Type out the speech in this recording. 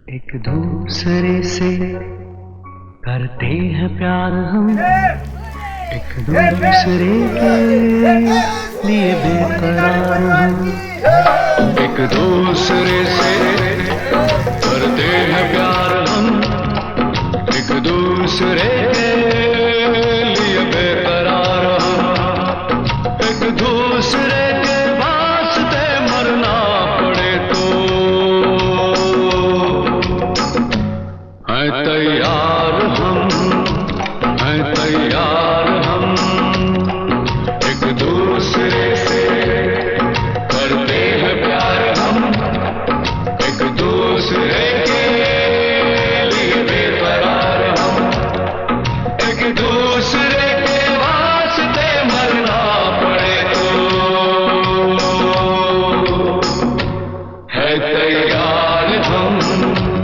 एक दूसरे से करते हैं प्यार हम, एक दूसरे के लिए बेकरार हम। एक दूसरे से करते हैं प्यार हम, एक दूसरे के लिए बेकरार हम। एक दूसरे के वास्ते मरना पड़े तो हैं तैयार हम, हैं तैयार हम। एक दूसरे से करते हैं प्यार हम, एक दूसरे के लिए बेकरार हम। एक दूसरे के वास्ते मरना पड़े तो है तैयार हम।